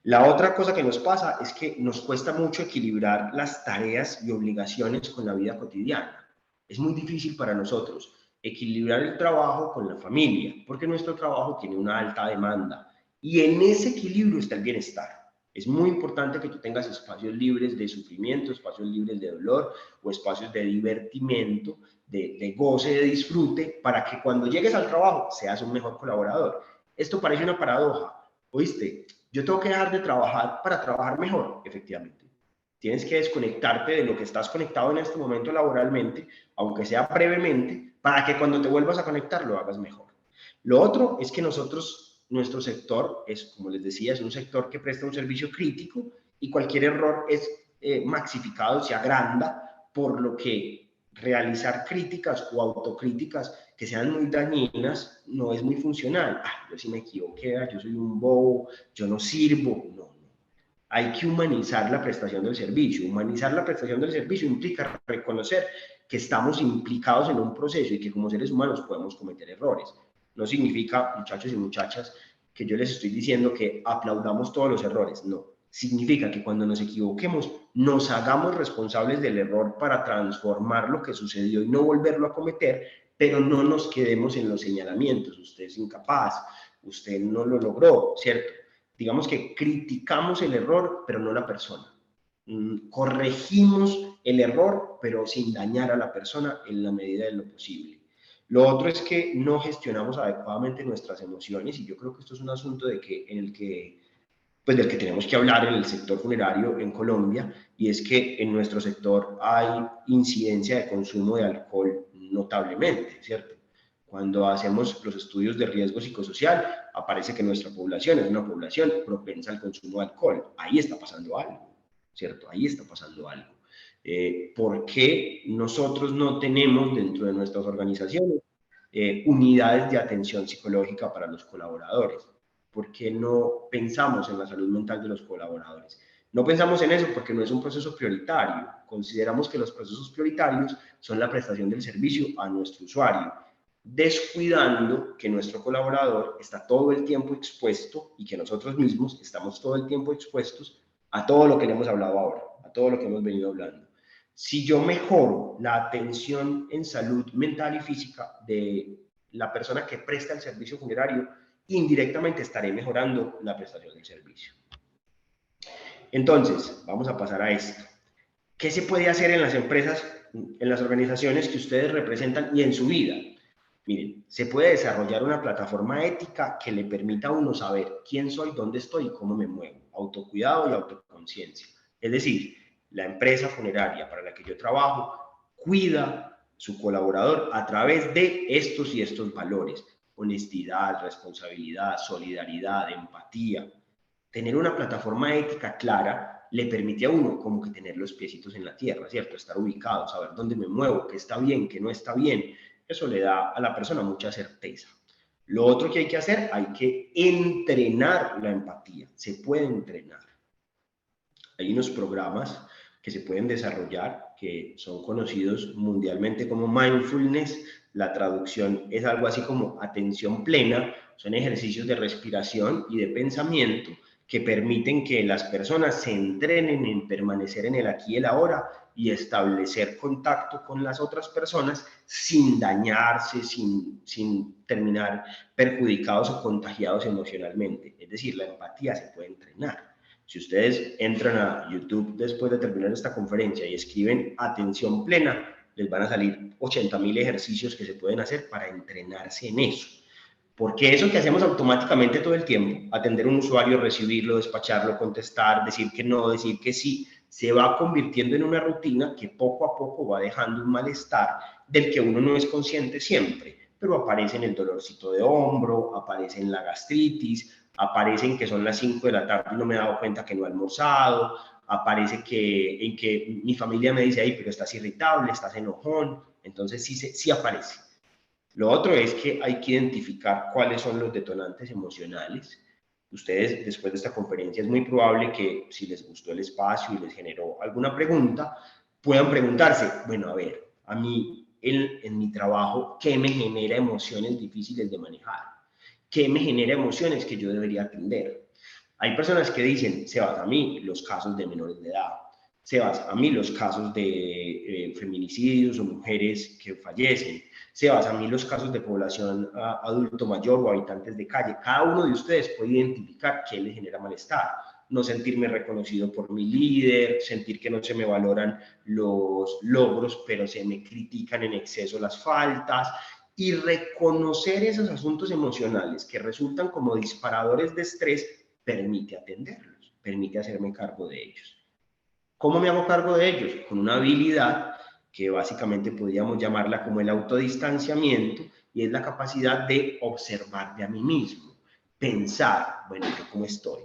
Speaker 2: La otra cosa que nos pasa es que nos cuesta mucho equilibrar las tareas y obligaciones con la vida cotidiana. Es muy difícil para nosotros equilibrar el trabajo con la familia, porque nuestro trabajo tiene una alta demanda y en ese equilibrio está el bienestar. Es muy importante que tú tengas espacios libres de sufrimiento, espacios libres de dolor o espacios de divertimento, de goce, de disfrute, para que cuando llegues al trabajo seas un mejor colaborador. Esto parece una paradoja, ¿oíste? Yo tengo que dejar de trabajar para trabajar mejor, efectivamente. Tienes que desconectarte de lo que estás conectado en este momento laboralmente, aunque sea brevemente, para que cuando te vuelvas a conectar lo hagas mejor. Lo otro es que nuestro sector es, como les decía, es un sector que presta un servicio crítico y cualquier error es maxificado, se agranda, por lo que realizar críticas o autocríticas que sean muy dañinas no es muy funcional. Yo sí me equivoqué, yo soy un bobo, yo no sirvo. No. Hay que humanizar la prestación del servicio. Humanizar la prestación del servicio implica reconocer que estamos implicados en un proceso y que como seres humanos podemos cometer errores. No significa, muchachos y muchachas, que yo les estoy diciendo que aplaudamos todos los errores. No. Significa que cuando nos equivoquemos, nos hagamos responsables del error para transformar lo que sucedió y no volverlo a cometer, pero no nos quedemos en los señalamientos. Usted es incapaz, usted no lo logró, ¿cierto? Digamos que criticamos el error, pero no la persona. Corregimos el error, pero sin dañar a la persona en la medida de lo posible. Lo otro es que no gestionamos adecuadamente nuestras emociones, y yo creo que esto es un asunto del que tenemos que hablar en el sector funerario en Colombia, y es que en nuestro sector hay incidencia de consumo de alcohol notablemente, ¿cierto? Cuando hacemos los estudios de riesgo psicosocial, aparece que nuestra población es una población propensa al consumo de alcohol. Ahí está pasando algo, ¿cierto? Ahí está pasando algo. ¿Por qué nosotros no tenemos dentro de nuestras organizaciones unidades de atención psicológica para los colaboradores? ¿Por qué no pensamos en la salud mental de los colaboradores? No pensamos en eso porque no es un proceso prioritario. Consideramos que los procesos prioritarios son la prestación del servicio a nuestro usuario, descuidando que nuestro colaborador está todo el tiempo expuesto, y que nosotros mismos estamos todo el tiempo expuestos a todo lo que le hemos hablado ahora, a todo lo que hemos venido hablando. Si yo mejoro la atención en salud mental y física de la persona que presta el servicio funerario, indirectamente estaré mejorando la prestación del servicio. Entonces, vamos a pasar a esto. ¿Qué se puede hacer en las empresas, en las organizaciones que ustedes representan y en su vida? Miren, se puede desarrollar una plataforma ética que le permita a uno saber quién soy, dónde estoy y cómo me muevo. Autocuidado y autoconciencia. Es decir, la empresa funeraria para la que yo trabajo cuida su colaborador a través de estos y estos valores: honestidad, responsabilidad, solidaridad, empatía. Tener una plataforma ética clara le permite a uno como que tener los piecitos en la tierra, ¿cierto? Estar ubicado, saber dónde me muevo, qué está bien, qué no está bien. Eso le da a la persona mucha certeza. Lo otro que hay que hacer, hay que entrenar la empatía. Se puede entrenar. Hay unos programas que se pueden desarrollar que son conocidos mundialmente como mindfulness. La traducción es algo así como atención plena. Son ejercicios de respiración y de pensamiento que permiten que las personas se entrenen en permanecer en el aquí y el ahora y establecer contacto con las otras personas sin dañarse, sin terminar perjudicados o contagiados emocionalmente. Es decir, la empatía se puede entrenar. Si ustedes entran a YouTube después de terminar esta conferencia y escriben atención plena, les van a salir 80.000 ejercicios que se pueden hacer para entrenarse en eso. Porque eso que hacemos automáticamente todo el tiempo, atender a un usuario, recibirlo, despacharlo, contestar, decir que no, decir que sí, se va convirtiendo en una rutina que poco a poco va dejando un malestar del que uno no es consciente siempre, pero aparece en el dolorcito de hombro, aparece en la gastritis, aparece en que son las 5 de la tarde y no me he dado cuenta que no he almorzado, aparece en que mi familia me dice, ay, pero estás irritable, estás enojón. Entonces sí aparece. Lo otro es que hay que identificar cuáles son los detonantes emocionales. Ustedes, después de esta conferencia, es muy probable que si les gustó el espacio y les generó alguna pregunta, puedan preguntarse, bueno, a ver, a mí en mi trabajo, ¿qué me genera emociones difíciles de manejar? ¿Qué me genera emociones que yo debería atender? Hay personas que dicen, Sebas, a mí los casos de menores de edad, Sebas, a mí los casos de feminicidios o mujeres que fallecen, Sebas, a mí los casos de población adulto mayor o habitantes de calle. Cada uno de ustedes puede identificar qué le genera malestar. No sentirme reconocido por mi líder, sentir que no se me valoran los logros, pero se me critican en exceso las faltas. Y reconocer esos asuntos emocionales que resultan como disparadores de estrés permite atenderlos, permite hacerme cargo de ellos. ¿Cómo me hago cargo de ellos? Con una habilidad que básicamente podríamos llamarla como el autodistanciamiento, y es la capacidad de observarme a mí mismo, pensar, bueno, ¿yo cómo estoy?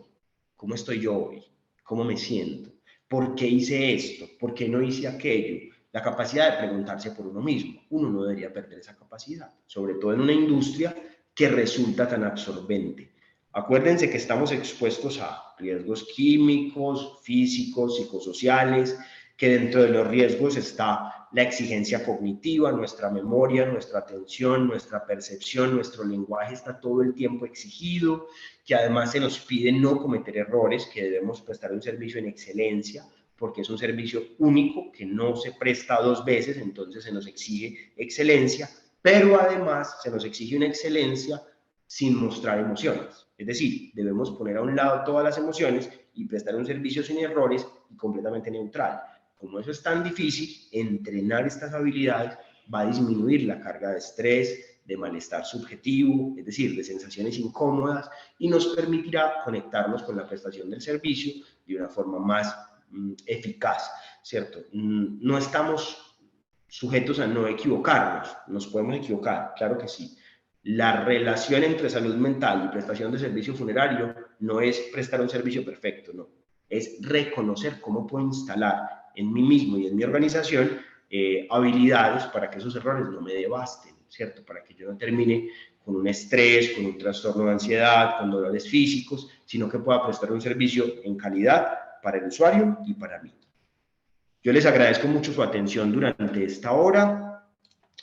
Speaker 2: ¿Cómo estoy yo hoy? ¿Cómo me siento? ¿Por qué hice esto? ¿Por qué no hice aquello? La capacidad de preguntarse por uno mismo. Uno no debería perder esa capacidad, sobre todo en una industria que resulta tan absorbente. Acuérdense que estamos expuestos a riesgos químicos, físicos, psicosociales, que dentro de los riesgos está la exigencia cognitiva, nuestra memoria, nuestra atención, nuestra percepción, nuestro lenguaje está todo el tiempo exigido, que además se nos pide no cometer errores, que debemos prestar un servicio en excelencia, porque es un servicio único que no se presta dos veces, entonces se nos exige excelencia, pero además se nos exige una excelencia sin mostrar emociones. Es decir, debemos poner a un lado todas las emociones y prestar un servicio sin errores y completamente neutral. Como eso es tan difícil, entrenar estas habilidades va a disminuir la carga de estrés, de malestar subjetivo, es decir, de sensaciones incómodas, y nos permitirá conectarnos con la prestación del servicio de una forma más eficaz, ¿cierto? No estamos sujetos a no equivocarnos, nos podemos equivocar, claro que sí. La relación entre salud mental y prestación de servicio funerario no es prestar un servicio perfecto, no. Es reconocer cómo puedo instalar en mí mismo y en mi organización habilidades para que esos errores no me devasten, ¿cierto? Para que yo no termine con un estrés, con un trastorno de ansiedad, con dolores físicos, sino que pueda prestar un servicio en calidad para el usuario y para mí. Yo les agradezco mucho su atención durante esta hora.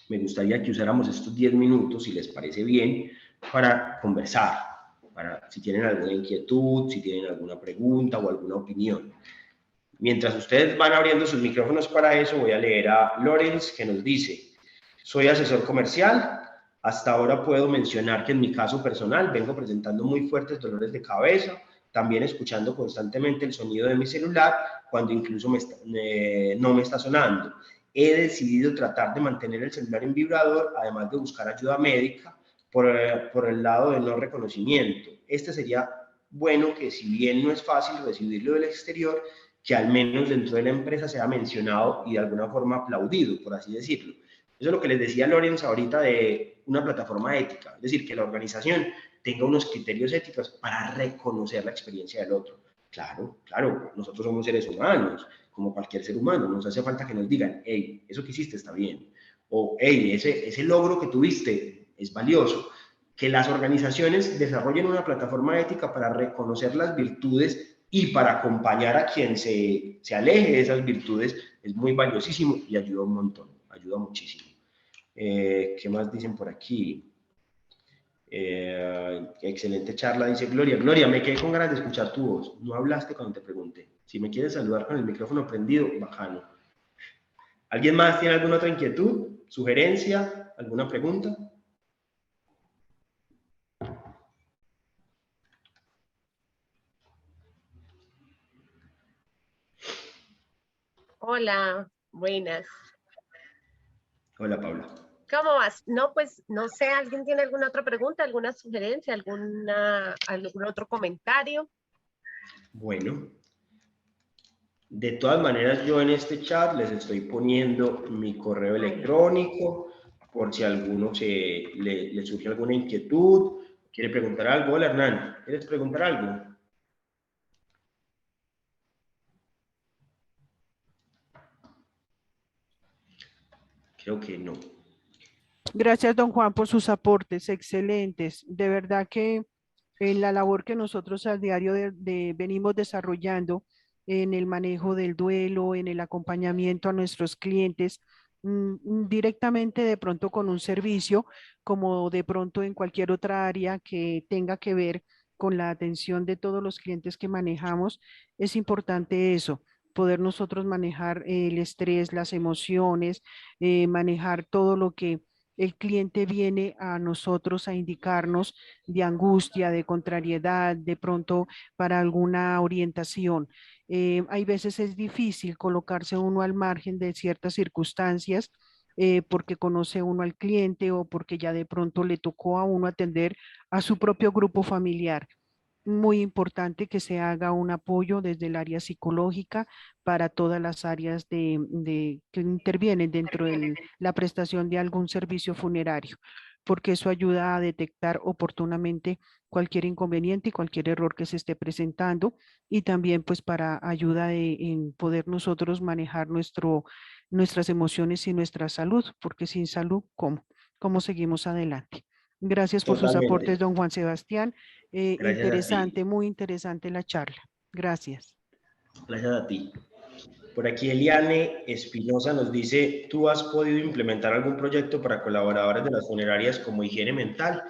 Speaker 2: Me gustaría que usáramos estos 10 minutos, si les parece bien, para conversar, para si tienen alguna inquietud, si tienen alguna pregunta o alguna opinión. Mientras ustedes van abriendo sus micrófonos para eso, voy a leer a Lorenz, que nos dice: soy asesor comercial. Hasta ahora puedo mencionar que en mi caso personal vengo presentando muy fuertes dolores de cabeza, también escuchando constantemente el sonido de mi celular cuando incluso no me está sonando. He decidido tratar de mantener el celular en vibrador, además de buscar ayuda médica por el lado del no reconocimiento. Este sería bueno que, si bien no es fácil recibirlo del exterior, que al menos dentro de la empresa sea mencionado y de alguna forma aplaudido, por así decirlo. Eso es lo que les decía Lorenz ahorita de una plataforma ética, es decir, que la organización tenga unos criterios éticos para reconocer la experiencia del otro. Claro, claro, nosotros somos seres humanos, como cualquier ser humano, nos hace falta que nos digan: hey, eso que hiciste está bien, o hey, ese logro que tuviste es valioso. Que las organizaciones desarrollen una plataforma ética para reconocer las virtudes y para acompañar a quien se aleje de esas virtudes es muy valiosísimo y ayuda un montón, ayuda muchísimo. ¿Qué más dicen por aquí? Excelente charla, dice Gloria. Gloria, me quedé con ganas de escuchar tu voz. No hablaste cuando te pregunté. Si me quieres saludar con el micrófono prendido, bajano. ¿Alguien más tiene alguna otra inquietud, sugerencia, alguna pregunta?
Speaker 1: Hola, buenas.
Speaker 2: Hola, Paula.
Speaker 1: ¿Cómo vas? No, pues no sé, ¿alguien tiene alguna otra pregunta, alguna sugerencia, algún otro comentario?
Speaker 2: Bueno, de todas maneras, yo en este chat les estoy poniendo mi correo electrónico por si a alguno le surge alguna inquietud, quiere preguntar algo. Hola, Hernán, ¿quieres preguntar algo? Creo que no.
Speaker 4: Gracias, don Juan, por sus aportes excelentes. De verdad que en la labor que nosotros al diario venimos desarrollando en el manejo del duelo, en el acompañamiento a nuestros clientes, directamente de pronto con un servicio, como de pronto en cualquier otra área que tenga que ver con la atención de todos los clientes que manejamos, es importante eso, poder nosotros manejar el estrés, las emociones, manejar todo lo que el cliente viene a nosotros a indicarnos de angustia, de contrariedad, de pronto para alguna orientación. Hay veces es difícil colocarse uno al margen de ciertas circunstancias porque conoce uno al cliente o porque ya de pronto le tocó a uno atender a su propio grupo familiar. muy importante que se haga un apoyo desde el área psicológica para todas las áreas que intervienen dentro de la prestación de algún servicio funerario, porque eso ayuda a detectar oportunamente cualquier inconveniente y cualquier error que se esté presentando, y también pues para ayuda en poder nosotros manejar nuestras emociones y nuestra salud, porque sin salud, ¿cómo? ¿Cómo seguimos adelante? Gracias por sus aportes,
Speaker 2: Totalmente.
Speaker 4: don Juan Sebastián.
Speaker 2: Gracias a ti.
Speaker 4: Muy interesante la charla. Gracias.
Speaker 2: Gracias a ti. Por aquí Eliane Espinosa nos dice, ¿tú has podido implementar algún proyecto para colaboradores de las funerarias como higiene mental?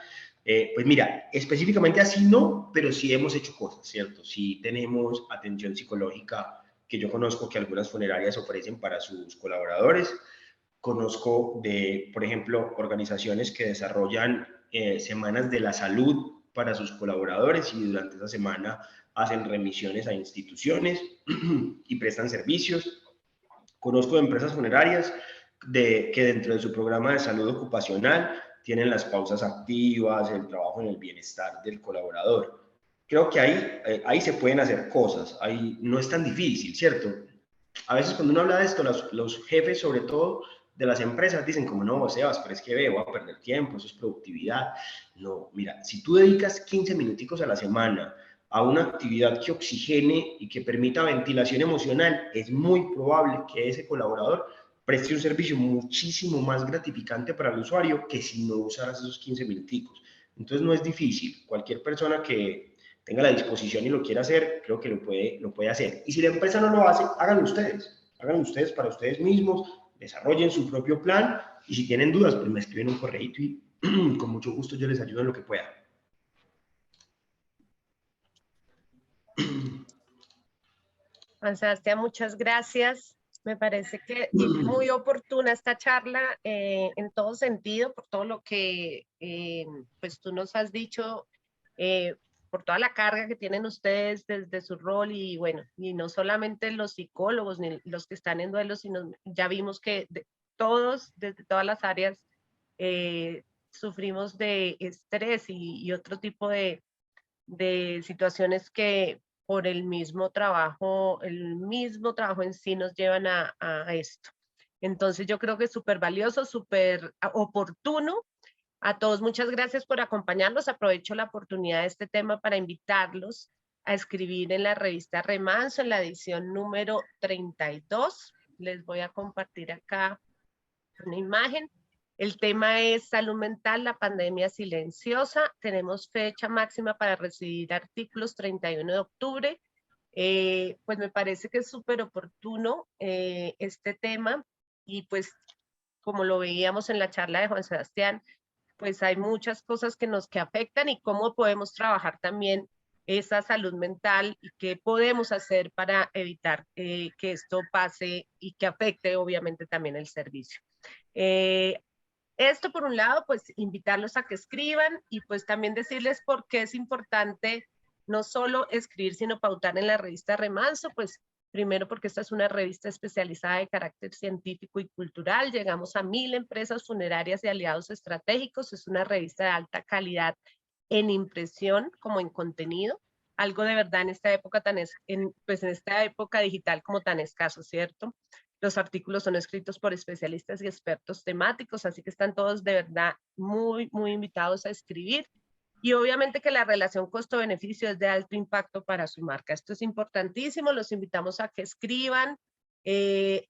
Speaker 2: Pues mira, específicamente así no, pero sí hemos hecho cosas, ¿cierto? Sí tenemos atención psicológica que yo conozco que algunas funerarias ofrecen para sus colaboradores. Conozco de, por ejemplo, organizaciones que desarrollan semanas de la salud para sus colaboradores y durante esa semana hacen remisiones a instituciones y prestan servicios. Conozco de empresas funerarias que dentro de su programa de salud ocupacional tienen las pausas activas, el trabajo en el bienestar del colaborador. Creo que ahí se pueden hacer cosas, ahí no es tan difícil, ¿cierto? A veces cuando uno habla de esto, los jefes sobre todo de las empresas dicen como, no, Sebas, pero es que voy a perder tiempo, eso es productividad. No, mira, si tú dedicas 15 minuticos a la semana a una actividad que oxigene y que permita ventilación emocional, es muy probable que ese colaborador preste un servicio muchísimo más gratificante para el usuario que si no usaras esos 15 minuticos. Entonces no es difícil. Cualquier persona que tenga la disposición y lo quiera hacer, creo que lo puede hacer. Y si la empresa no lo hace, háganlo ustedes para ustedes mismos, desarrollen su propio plan y si tienen dudas, pues me escriben un correo y con mucho gusto yo les ayudo en lo que pueda.
Speaker 1: Juan Sebastián, muchas gracias. Me parece que muy oportuna esta charla en todo sentido, por todo lo que pues tú nos has dicho, por toda la carga que tienen ustedes desde su rol y bueno, y no solamente los psicólogos ni los que están en duelo, sino ya vimos que todos, desde todas las áreas, sufrimos de estrés y otro tipo de situaciones que por el mismo trabajo en sí nos llevan a esto. Entonces yo creo que es súper valioso, súper oportuno. A todos, muchas gracias por acompañarnos. Aprovecho la oportunidad de este tema para invitarlos a escribir en la revista Remanso, en la edición número 32. Les voy a compartir acá una imagen. El tema es salud mental, la pandemia silenciosa. Tenemos fecha máxima para recibir artículos 31 de octubre. Pues me parece que es súper oportuno este tema y pues como lo veíamos en la charla de Juan Sebastián, pues hay muchas cosas que afectan y cómo podemos trabajar también esa salud mental y qué podemos hacer para evitar que esto pase y que afecte obviamente también el servicio. Esto por un lado, pues invitarlos a que escriban y pues también decirles por qué es importante no solo escribir, sino pautar en la revista Remanso, pues primero porque esta es una revista especializada de carácter científico y cultural, llegamos a 1000 empresas funerarias y aliados estratégicos, es una revista de alta calidad en impresión como en contenido, algo de verdad en esta época pues en esta época digital como tan escaso, ¿cierto? Los artículos son escritos por especialistas y expertos temáticos, así que están todos de verdad muy, muy invitados a escribir. Y obviamente que la relación costo-beneficio es de alto impacto para su marca. Esto es importantísimo, los invitamos a que escriban, que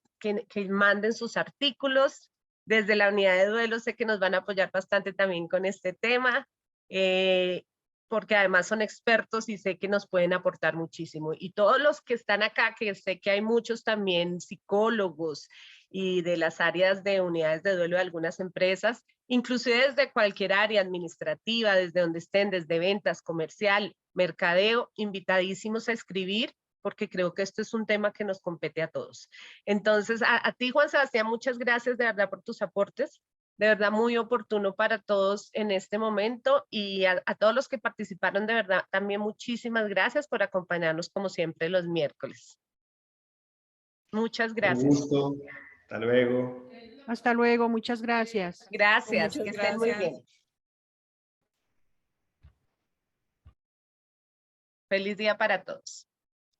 Speaker 1: manden sus artículos. Desde la unidad de duelo sé que nos van a apoyar bastante también con este tema. Porque además son expertos y sé que nos pueden aportar muchísimo. Y todos los que están acá, que sé que hay muchos también psicólogos y de las áreas de unidades de duelo de algunas empresas, inclusive desde cualquier área administrativa, desde donde estén, desde ventas, comercial, mercadeo, invitadísimos a escribir, porque creo que esto es un tema que nos compete a todos. Entonces, a ti, Juan Sebastián, muchas gracias de verdad por tus aportes. De verdad muy oportuno para todos en este momento y a todos los que participaron, de verdad también muchísimas gracias por acompañarnos como siempre los miércoles. Muchas gracias.
Speaker 2: Un gusto. Hasta luego.
Speaker 4: Hasta luego, muchas gracias.
Speaker 1: Gracias, que estén muy bien. Feliz día para todos.